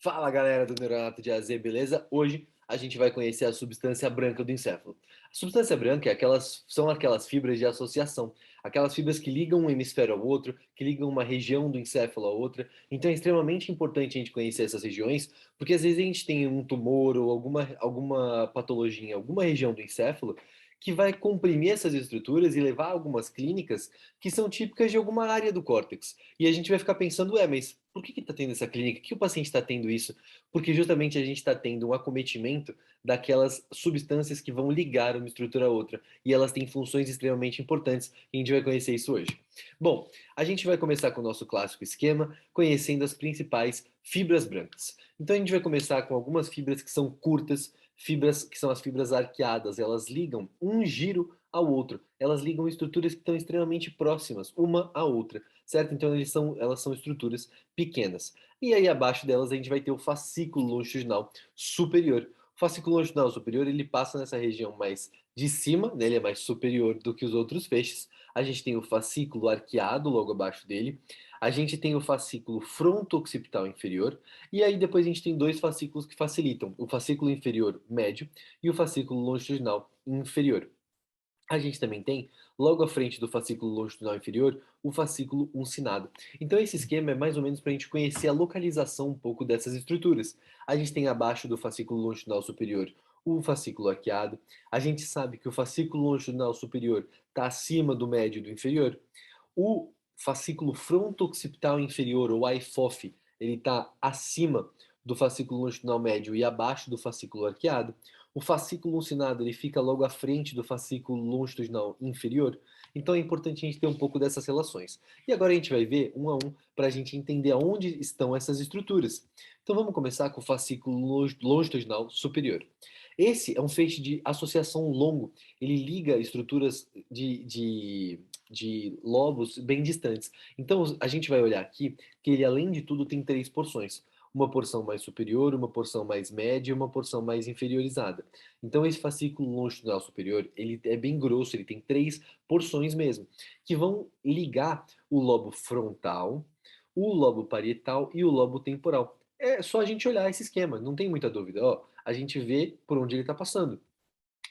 Fala galera do Neuronato de AZ, beleza? Hoje a gente vai conhecer a substância branca do encéfalo. A substância branca são aquelas fibras de associação, aquelas fibras que ligam um hemisfério ao outro, que ligam uma região do encéfalo à outra. Então é extremamente importante a gente conhecer essas regiões, porque às vezes a gente tem um tumor ou alguma patologia em alguma região do encéfalo que vai comprimir essas estruturas e levar a algumas clínicas que são típicas de alguma área do córtex. E a gente vai ficar pensando, mas por que está tendo essa clínica? Por que o paciente está tendo isso? Porque justamente a gente está tendo um acometimento daquelas substâncias que vão ligar uma estrutura a outra. E elas têm funções extremamente importantes, e a gente vai conhecer isso hoje. Bom, a gente vai começar com o nosso clássico esquema, conhecendo as principais fibras brancas. Então a gente vai começar com algumas fibras que são curtas, fibras que são as fibras arqueadas, elas ligam um giro ao outro, elas ligam estruturas que estão extremamente próximas uma à outra, certo? Então elas são estruturas pequenas. E aí abaixo delas a gente vai ter o fascículo longitudinal superior. O fascículo longitudinal superior ele passa nessa região mais de cima, né? Ele é mais superior do que os outros feixes. A gente tem o fascículo arqueado logo abaixo dele. A gente tem o fascículo fronto-occipital inferior. E aí depois a gente tem dois fascículos que facilitam: o fascículo inferior médio e o fascículo longitudinal inferior. A gente também tem, logo à frente do fascículo longitudinal inferior, o fascículo uncinado. Então esse esquema é mais ou menos para a gente conhecer a localização um pouco dessas estruturas. A gente tem abaixo do fascículo longitudinal superior o fascículo arqueado. A gente sabe que o fascículo longitudinal superior está acima do médio e do inferior. O fascículo fronto-occipital inferior, ou IFOF, ele está acima do fascículo longitudinal médio e abaixo do fascículo arqueado. O fascículo uncinado ele fica logo à frente do fascículo longitudinal inferior. Então é importante a gente ter um pouco dessas relações. E agora a gente vai ver um a um para a gente entender aonde estão essas estruturas. Então vamos começar com o fascículo longitudinal superior. Esse é um feixe de associação longo. Ele liga estruturas de lobos bem distantes. Então a gente vai olhar aqui que ele, além de tudo, tem três porções: uma porção mais superior, uma porção mais média e uma porção mais inferiorizada. Então esse fascículo longitudinal superior, ele é bem grosso, ele tem três porções mesmo, que vão ligar o lobo frontal, o lobo parietal e o lobo temporal. É só a gente olhar esse esquema, não tem muita dúvida. Ó, a gente vê por onde ele está passando.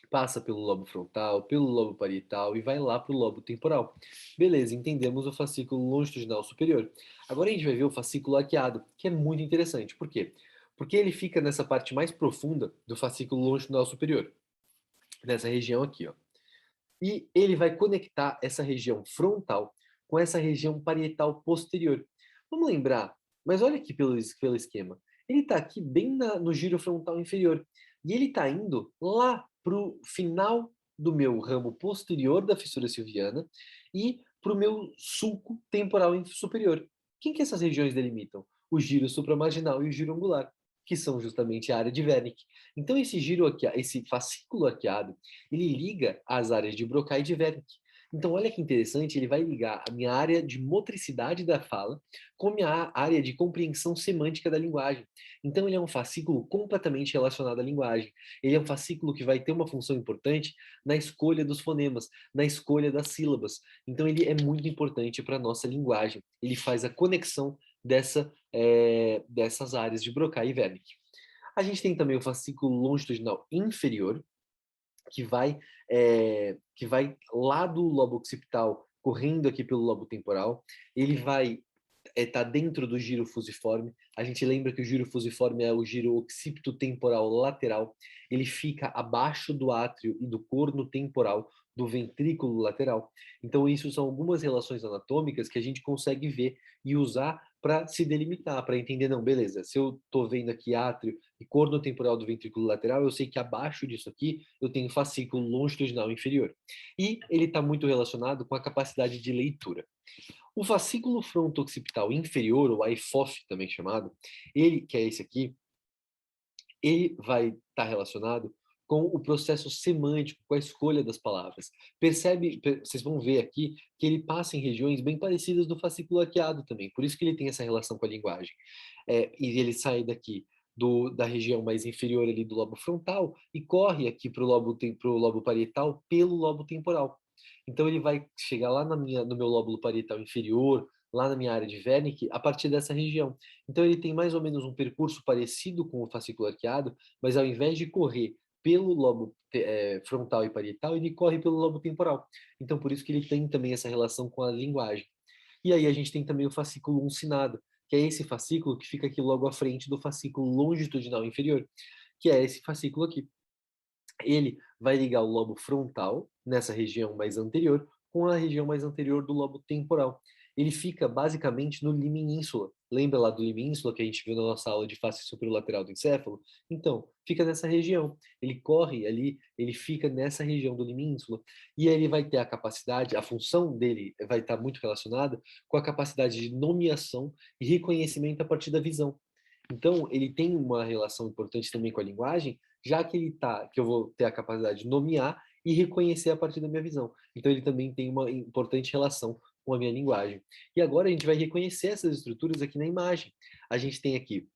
Passa pelo lobo frontal, pelo lobo parietal e vai lá para o lobo temporal. Beleza, entendemos o fascículo longitudinal superior. Agora a gente vai ver o fascículo arqueado, que é muito interessante. Por quê? Porque ele fica nessa parte mais profunda do fascículo longitudinal superior, nessa região aqui, ó. E ele vai conectar essa região frontal com essa região parietal posterior. Vamos lembrar, mas olha aqui pelo esquema. Ele está aqui bem no giro frontal inferior. E ele está indo lá para o final do meu ramo posterior da fissura silviana e para o meu sulco temporal superior. Quem que essas regiões delimitam? O giro supramarginal e o giro angular, que são justamente a área de Wernicke. Então esse giro aqui, esse fascículo arqueado, ele liga as áreas de Broca e de Wernicke. Então, olha que interessante, ele vai ligar a minha área de motricidade da fala com a minha área de compreensão semântica da linguagem. Então, ele é um fascículo completamente relacionado à linguagem. Ele é um fascículo que vai ter uma função importante na escolha dos fonemas, na escolha das sílabas. Então, ele é muito importante para a nossa linguagem. Ele faz a conexão dessas áreas de Broca e Wernicke. A gente tem também o fascículo longitudinal inferior, que vai lá do lobo occipital, correndo aqui pelo lobo temporal. Ele vai estar dentro do giro fusiforme. A gente lembra que o giro fusiforme é o giro occipito-temporal lateral. Ele fica abaixo do átrio e do corno temporal do ventrículo lateral. Então, isso são algumas relações anatômicas que a gente consegue ver e usar para se delimitar, para entender, não, beleza, se eu estou vendo aqui átrio e corno temporal do ventrículo lateral, eu sei que abaixo disso aqui eu tenho fascículo longitudinal inferior. E ele está muito relacionado com a capacidade de leitura. O fascículo fronto-occipital inferior, ou IFOF também chamado, ele, que é esse aqui, ele vai estar relacionado com o processo semântico, com a escolha das palavras. Vocês vão ver aqui que ele passa em regiões bem parecidas do fascículo arqueado também, por isso que ele tem essa relação com a linguagem. E ele sai daqui da região mais inferior ali do lobo frontal e corre aqui para o lobo parietal pelo lobo temporal. Então ele vai chegar lá no meu lóbulo parietal inferior, lá na minha área de Wernicke a partir dessa região. Então ele tem mais ou menos um percurso parecido com o fascículo arqueado, mas ao invés de correr pelo lobo frontal e parietal, ele corre pelo lobo temporal. Então por isso que ele tem também essa relação com a linguagem. E aí a gente tem também o fascículo uncinado, que é esse fascículo que fica aqui logo à frente do fascículo longitudinal inferior, que é esse fascículo aqui. Ele vai ligar o lobo frontal, nessa região mais anterior, com a região mais anterior do lobo temporal. Ele fica basicamente no liminínsula. Lembra lá do liminínsula que a gente viu na nossa aula de face superolateral do encéfalo? Então, fica nessa região. Ele corre ali, ele fica nessa região do liminínsula. E aí ele vai ter a capacidade, a função dele vai estar muito relacionada com a capacidade de nomeação e reconhecimento a partir da visão. Então, ele tem uma relação importante também com a linguagem, já que que eu vou ter a capacidade de nomear e reconhecer a partir da minha visão. Então, ele também tem uma importante relação com a minha linguagem. E agora a gente vai reconhecer essas estruturas aqui na imagem. A gente tem aqui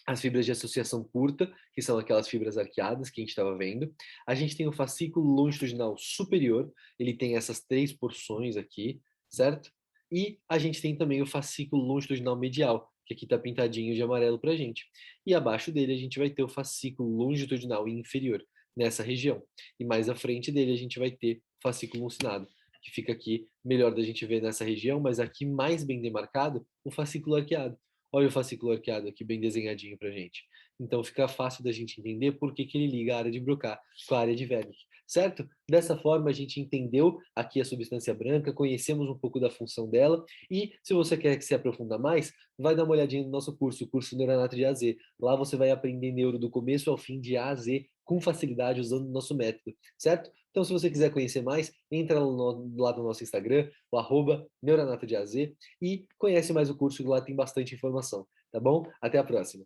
as fibras de associação curta, que são aquelas fibras arqueadas que a gente estava vendo. A gente tem o fascículo longitudinal superior, ele tem essas 3 porções aqui, certo? E a gente tem também o fascículo longitudinal medial, que aqui está pintadinho de amarelo para a gente. E abaixo dele a gente vai ter o fascículo longitudinal inferior, nessa região. E mais à frente dele a gente vai ter o fascículo uncinado, que fica aqui, melhor da gente ver nessa região, mas aqui mais bem demarcado, o fascículo arqueado. Olha o fascículo arqueado aqui bem desenhadinho para gente. Então fica fácil da gente entender por que ele liga a área de Broca com a área de Wernicke, certo? Dessa forma a gente entendeu aqui a substância branca, conhecemos um pouco da função dela e se você quer se aprofundar mais, vai dar uma olhadinha no nosso curso, o curso Neuroanato de A a Z. Lá você vai aprender neuro do começo ao fim de A a Z com facilidade usando o nosso método, certo? Então, se você quiser conhecer mais, entra lá no nosso Instagram, o @neuroanatodeaz, e conhece mais o curso, que lá tem bastante informação, tá bom? Até a próxima!